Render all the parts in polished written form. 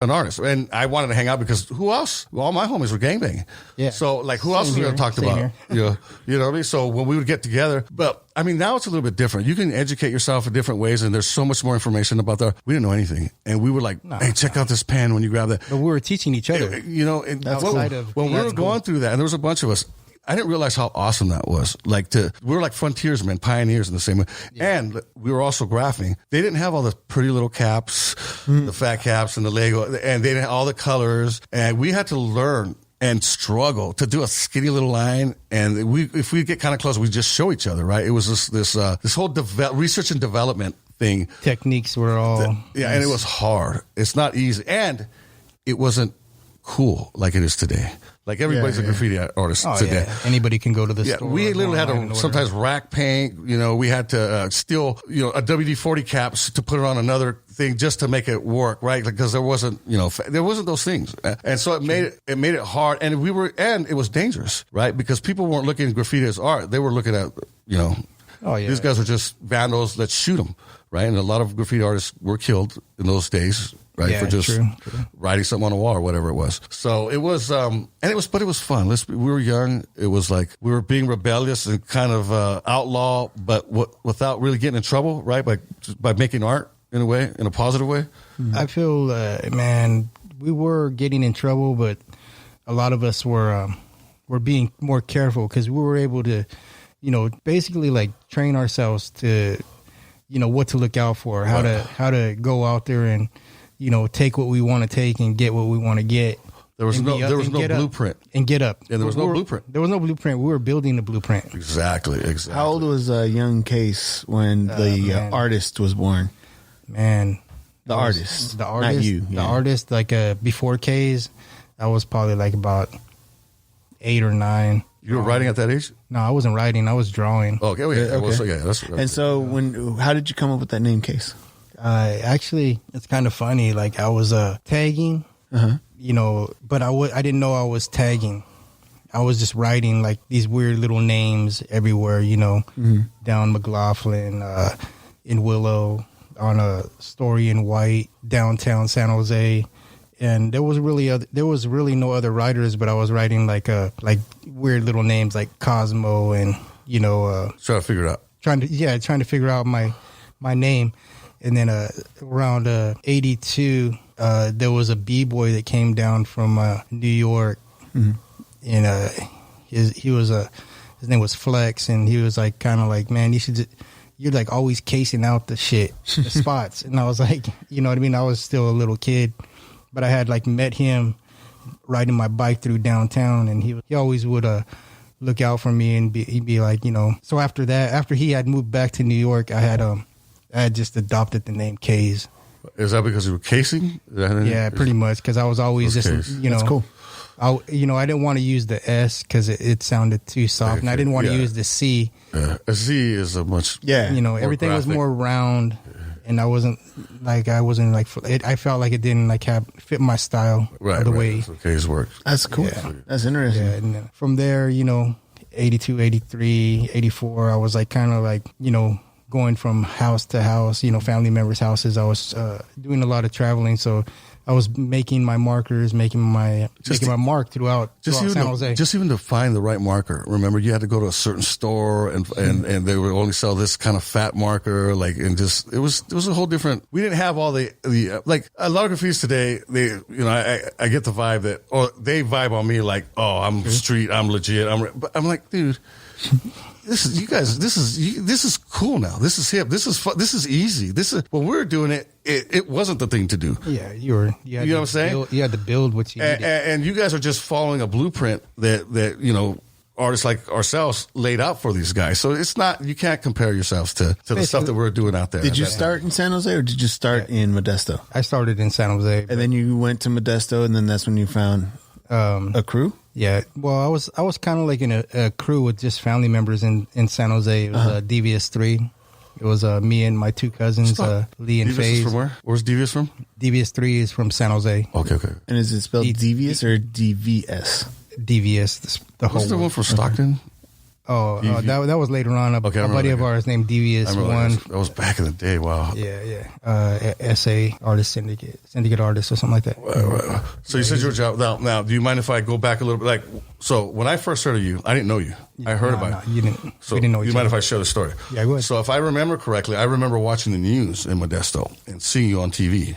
an artist, and I wanted to hang out because who else? Well, all my homies were gangbanging. Yeah. So like, who else was going to talk about? You know what I mean? So when we would get together, but I mean, now it's a little bit different. You can educate yourself in different ways, and there's so much more information about that. We didn't know anything, and we were like, "Hey, check out this pen when you grab that." But we were teaching each other. You know, and when we were going through that, and there was a bunch of us. I didn't realize how awesome that was. We were like frontiersmen, pioneers in the same way. Yeah. And we were also graphing. They didn't have all the pretty little caps, the fat caps and the Lego, and they didn't have all the colors. And we had to learn and struggle to do a skinny little line. And if we get kind of close, we just show each other, right? It was this whole research and development thing. Techniques were all... and it was hard. It's not easy. And it wasn't cool like it is today. Like everybody's a graffiti artist today. Yeah. Anybody can go to the store. We literally had to sometimes rack paint. You know, we had to steal, a WD-40 caps to put it on another thing just to make it work, right? Because there wasn't, there wasn't those things, and so it made it hard, and it was dangerous, right? Because people weren't looking at graffiti as art; they were looking at, these guys are just vandals. Let's shoot them, right? And a lot of graffiti artists were killed in those days. Right, for just writing something on a wall or whatever it was. So it was, but it was fun. We were young. It was like we were being rebellious and kind of outlaw, but without really getting in trouble, right? By making art in a positive way. I feel, man, we were getting in trouble, but a lot of us were being more careful because we were able to, basically like train ourselves to, what to look out for, how to go out there and. Take what we want to take and get what we want to get. There was no blueprint. And get up. And there was no blueprint. There was no blueprint. We were building the blueprint. Exactly. How old was young Kaze when the artist was born? Man. The artist. Not you. The artist, like before Kaze, I was probably like about 8 or 9. You were writing at that age? No, I wasn't writing. I was drawing. Okay. And so how did you come up with that name, Kaze? Actually, it's kind of funny. Like I was tagging, but I didn't know I was tagging. I was just writing like these weird little names everywhere, down McLaughlin, in Willow, on a Story in White, downtown San Jose. And there was really no other writers, but I was writing like weird little names like Cosmo and, trying to figure it out. Trying to figure out my name. And then around 82, there was a B-boy that came down from New York, and his name was Flex, and he was like kind of like, man, you're like always casing out the spots. And I was like, you know what I mean? I was still a little kid, but I had like met him riding my bike through downtown, and he always would look out for me, and he'd be like, So after he had moved back to New York, I had just adopted the name Kaze. Is that because you were casing? Yeah, pretty much. Because I was always just, That's cool. I didn't want to use the S because it sounded too soft, and I didn't want to use the C. A Z is a much everything was more round, and I wasn't like I felt like it didn't like fit my style the way. That's what Kaze works. That's cool. Yeah. That's interesting. Yeah, and then from there, 82, 83, 84, I was like kind of like going from house to house, family members' houses. I was doing a lot of traveling, so I was making my markers, making my mark throughout San Jose. Just even to find the right marker. Remember, you had to go to a certain store, and they would only sell this kind of fat marker. It was a whole different. We didn't have all the like a lot of graffitis today. I get the vibe that, or they vibe on me like, oh, I'm street, I'm legit, but I'm like, dude. This is cool now. This is hip. This is fun. This is easy. When we were doing it, it wasn't the thing to do. Yeah, you know what I'm saying? You had to build what you needed. And you guys are just following a blueprint that artists like ourselves laid out for these guys. So it's not, you can't compare yourselves to the stuff that we're doing out there. Did you start in San Jose or did you start in Modesto? I started in San Jose. And then you went to Modesto, and then that's when you found a crew? Yeah, well, I was kind of like in a crew with just family members in San Jose. It was Devious 3. It was me and my 2 cousins, Lee and Devious Faze. Is from where? Where's Devious from? Devious 3 is from San Jose. Okay. And is it spelled Devious or DVS? Devious. The whole What's the one from Stockton? That was later on. A buddy of ours named Devious One. That was back in the day. Wow. Yeah. SA artist syndicate artist or something like that. Right. So you said you were job. Now, do you mind if I go back a little bit? Like, so when I first heard of you, I didn't know you. I heard about you. You didn't. So we didn't know you mind if I share the story? Yeah, go ahead. So if I remember correctly, I remember watching the news in Modesto and seeing you on TV.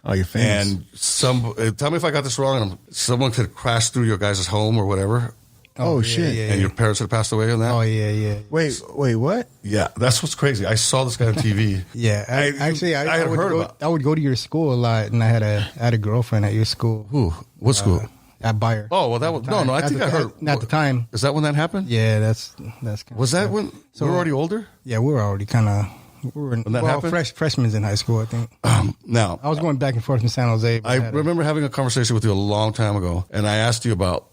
Oh, you're famous. And tell me if I got this wrong. And someone could crash through your guys' home or whatever. Oh, shit. And your parents had passed away on that? Oh, yeah. Wait, what? Yeah, that's what's crazy. I saw this guy on TV. Yeah, I would go to your school a lot, and I had a girlfriend at your school. Who? What school? At Bayer. Oh, well, that was no. I think I heard at the time. Is that when that happened? Yeah, that's. Was that when we were already older? Yeah, we were already kind of. When that happened? Freshmen in high school, I think. Now I was going back and forth from San Jose. I remember having a conversation with you a long time ago, and I asked you about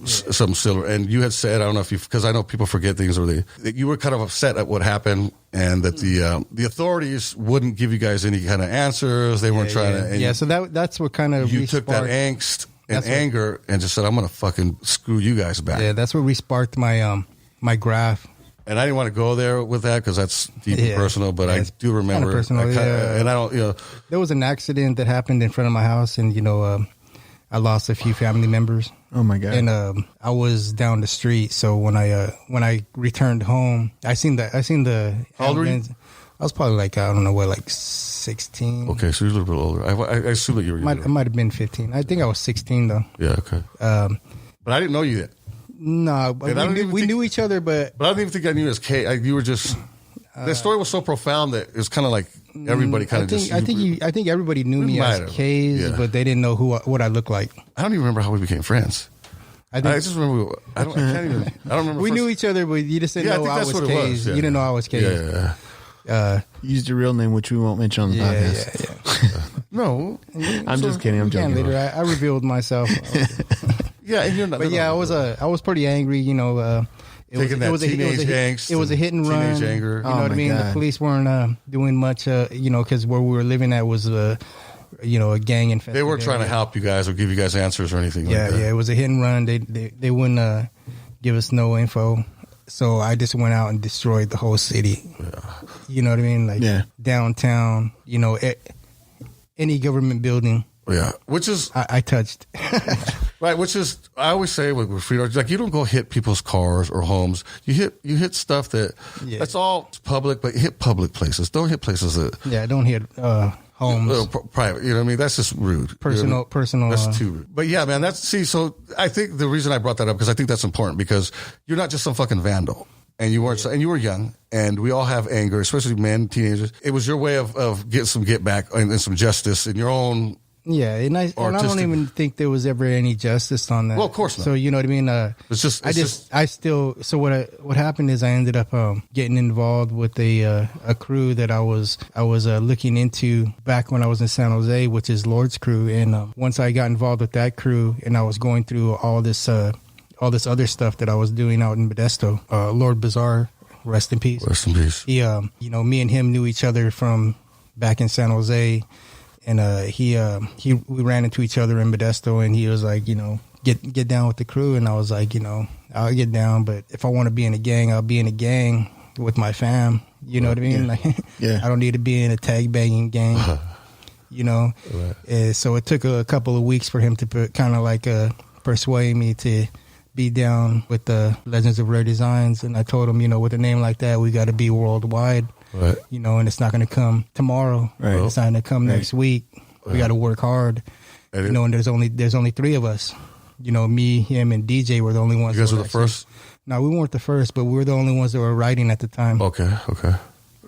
something similar, and you had said, I don't know if because I know people forget things, or that you were kind of upset at what happened, and that the authorities wouldn't give you guys any kind of answers. They weren't trying to. And so that's what kind of you took that angst and anger and just said, I'm going to fucking screw you guys back. Yeah, that's what re-sparked my my graph. And I didn't want to go there with that because that's deeply personal, but I do remember. Personal, and I don't, There was an accident that happened in front of my house, and I lost a few family members. Oh my God! And I was down the street, so when I returned home, I seen the. How old were you? I was probably like 16. Okay, so you're a little bit older. I assume that you were younger. I might have been 15. I think I was 16 though. Yeah. Okay. But I didn't know you yet. No, we knew each other, but I don't even think I knew you as K. You were just. The story was so profound that it was kind of like everybody kind of just. I think everybody knew me as Kaze, but they didn't know what I looked like. I don't even remember how we became friends. I just remember. I don't remember. We knew each other, but you just didn't know I was Kaze. You didn't know I was Kaze. Yeah. Used your real name, which we won't mention on the podcast. Yeah. No, I'm just kidding. I'm joking. Later, I revealed myself. Yeah, and you're not. But yeah, I was pretty angry. It was a hit and run. Teenage anger. You know what I mean? God. The police weren't doing much. Because where we were living at was a gang infested. They weren't trying to help you guys or give you guys answers or anything. Yeah, like that. Yeah. It was a hit and run. They wouldn't give us no info. So I just went out and destroyed the whole city. Yeah. You know what I mean? Like downtown. Any government building. Yeah, which is I touched. Right, which is I always say with graffiti, like you don't go hit people's cars or homes. You hit stuff that's all public, but hit public places. Don't hit places that don't hit homes, private. You know what I mean? That's just rude. Personal. That's too rude. But yeah, man, so I think the reason I brought that up because I think that's important because you're not just some fucking vandal. And you weren't, and you were young, and we all have anger, especially men, teenagers. It was your way of getting some get back and some justice in your own. Yeah, and I don't even think there was ever any justice on that. Well, of course not. So you know what I mean. So what happened is I ended up getting involved with a crew that I was looking into back when I was in San Jose, which is Lord's crew. And once I got involved with that crew, and I was going through all this other stuff that I was doing out in Modesto, Lord Bazaar, rest in peace. Rest in peace. He, me and him knew each other from back in San Jose. And we ran into each other in Modesto, and he was like, get down with the crew. And I was like, I'll get down, but if I want to be in a gang, I'll be in a gang with my fam. You know what I mean? Yeah. I don't need to be in a tag banging gang. Right. So it took a couple of weeks for him to kind of persuade me to be down with the Legends of Rare Designs. And I told him, with a name like that, we got to be worldwide. Right. And it's not going to come tomorrow. Right. It's not going to come next week. We got to work hard. And there's only three of us. Me, him, and DJ were the only ones. You guys were the first? No, we weren't the first, but we were the only ones that were writing at the time. Okay.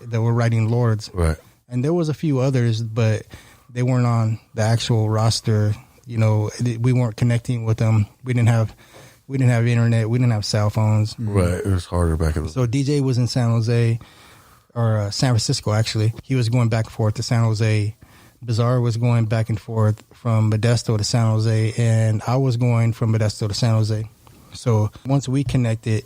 That were writing Lords. Right. And there was a few others, but they weren't on the actual roster. We weren't connecting with them. We didn't have internet. We didn't have cell phones. Right. It was harder back in the day. So DJ was in San Jose. Or San Francisco, actually. He was going back and forth to San Jose. Bazaar was going back and forth from Modesto to San Jose, and I was going from Modesto to San Jose. So once we connected,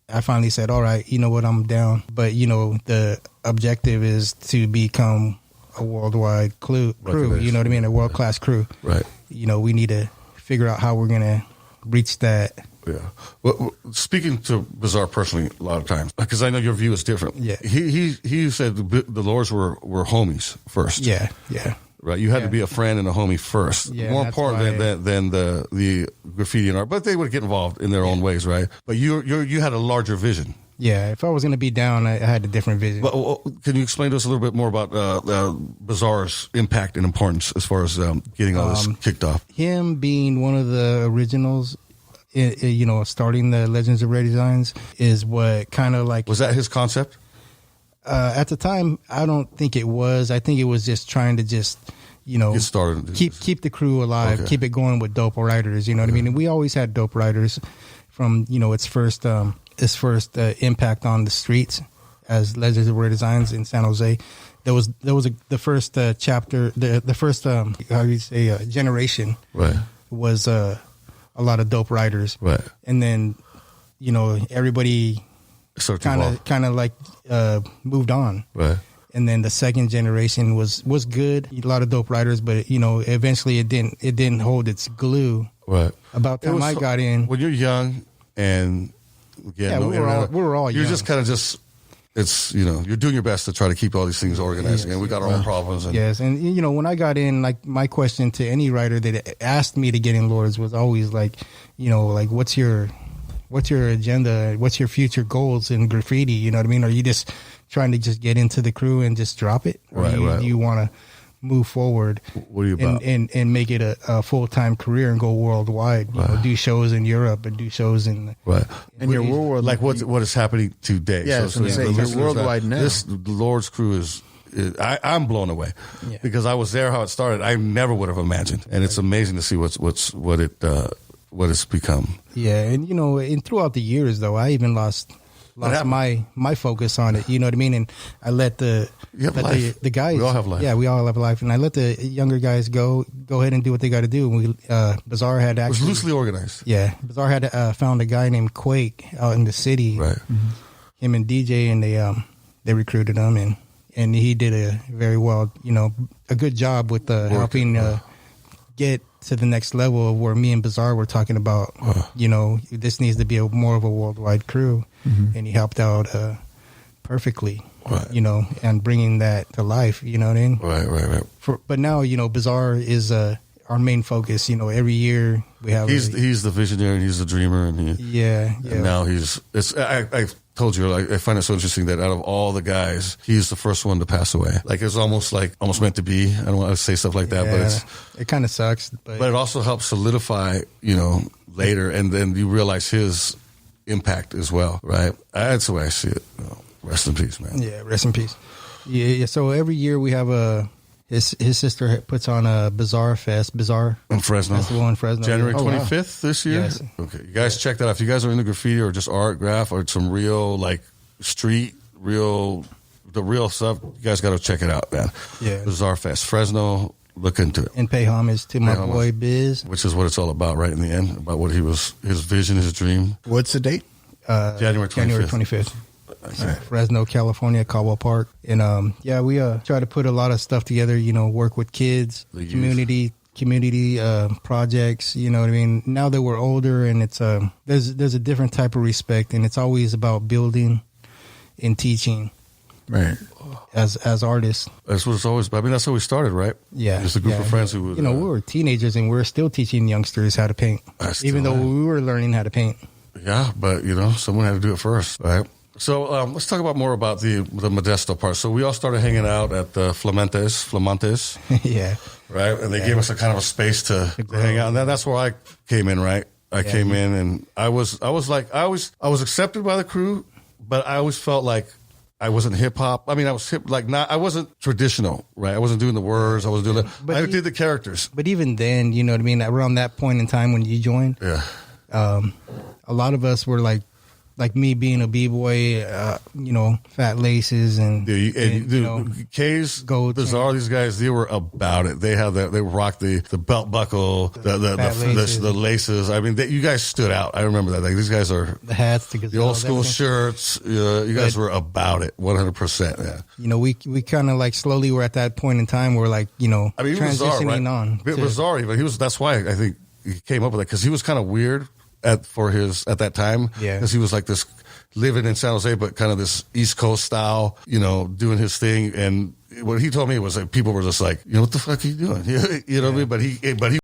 I finally said, all right, you know what, I'm down. But, the objective is to become a worldwide crew, you know what I mean, a world-class crew. Right. We need to figure out how we're going to reach that Yeah. Well, speaking to Bizarre personally, a lot of times, because I know your view is different. Yeah. He said the Lords were homies first. Yeah. Right. You had to be a friend and a homie first. Yeah, More that's important than the graffiti and art, but they would get involved in their own ways, right? But you had a larger vision. Yeah, if I was going to be down, I had a different vision. But can you explain to us a little bit more about Bizarre's impact and importance as far as getting all this kicked off? Him being one of the originals, starting the Legends of Rare Designs is what kind of like... Was that his concept? At the time, I don't think it was. I think it was just trying to get started. Keep the crew alive, keep it going with dope writers. You know what I mean? And we always had dope writers from its first impact on the streets as Legends of Rare Designs in San Jose. There was the first chapter, the first generation, right, was a lot of dope writers, right, and then everybody kind of like moved on, right. And then the second generation was good, a lot of dope writers, but eventually it didn't hold its glue. Right. About the time I got in, when you're young and we were all young. You're just kind of it's you're doing your best to try to keep all these things organized. Yes, and we got our own problems. Yes, and when I got in, like my question to any writer that asked me to get in Lords was always like, what's your agenda? What's your future goals in graffiti? You know what I mean? Are you just trying to just get into the crew and just drop it? Or do you want to move forward? What are you about? And make it a full-time career and go worldwide. Do shows in Europe and do shows in... Right. And your world, like what is happening today. Yeah, so you're worldwide now. The Lord's crew is I'm blown away because I was there how it started. I never would have imagined. And it's amazing to see what it's become. Yeah, and throughout the years, though, I even lost my focus on it. You know what I mean? And I let the guys. We all have life. Yeah, we all have life, and I let the younger guys go ahead and do what they got to do. And Bizarre had actually, it was loosely organized. Yeah, Bizarre had found a guy named Quake out in the city. Right. Mm-hmm. Him and DJ, and they recruited him, and he did a very well, a good job with helping get to the next level of where me and Bizarre were talking about, this needs to be more of a worldwide crew. Mm-hmm. And he helped out perfectly, right. And bringing that to life, you know what I mean? Right. But now, Bizarre is our main focus. Every year we have... He's the visionary and he's the dreamer. And And now I told you, I find it so interesting that out of all the guys, he's the first one to pass away. Like it's almost meant to be. I don't want to say stuff like that, but it kind of sucks. But it also helps solidify, later, and then you realize his impact as well, right? That's the way I see it. Rest in peace, man. Yeah, rest in peace. Yeah. So every year we have his sister puts on a Bizarre in Fresno. Festival in Fresno. January 25th this year? Yes. Okay. You guys check that out. If you guys are into graffiti or just art, graph, or some real, the real stuff, you guys got to check it out, man. Yeah. Bizarre Fest. Fresno, look into it. And pay homage to my boy Biz. Which is what it's all about, right, in the end, about what his vision, his dream. What's the date? January 25th. January 25th. Fresno, California, Caldwell Park. And we try to put a lot of stuff together, work with kids, community projects, you know what I mean? Now that we're older, and it's there's a different type of respect, and it's always about building and teaching. Right. As artists. That's what it's always about. I mean, that's how we started, right? Yeah. Just a group of friends who would... we were teenagers and we're still teaching youngsters how to paint. Even though we were learning how to paint. Yeah, but, someone had to do it first, right? So let's talk more about the Modesto part. So we all started hanging out at the Flamantes. Yeah. Right? And they gave us a kind of a space to hang out. And that's where I came in, right? I came in and I was accepted by the crew, but I always felt like I wasn't hip hop. I mean, I was hip, I wasn't traditional, right? I wasn't doing the words. I wasn't doing that. I did the characters. But even then, you know what I mean? Around that point in time when you joined, a lot of us were like me being a b-boy, fat laces and Kaze, Bizarre, these guys, they were about it. They rocked the belt buckle, the laces. I mean, you guys stood out. I remember that. Like, these guys are the hats, the old school shirts. You guys were about it, 100%. Yeah. We kind of slowly were at that point in time where transitioning Bizarre, right? on. Bizarre, even that's why I think he came up with that, because he was kind of weird. at that time. Yeah. Because he was like this living in San Jose, but kind of this East Coast style, doing his thing. And what he told me was like people were just like, what the fuck are you doing? You know what I mean? But he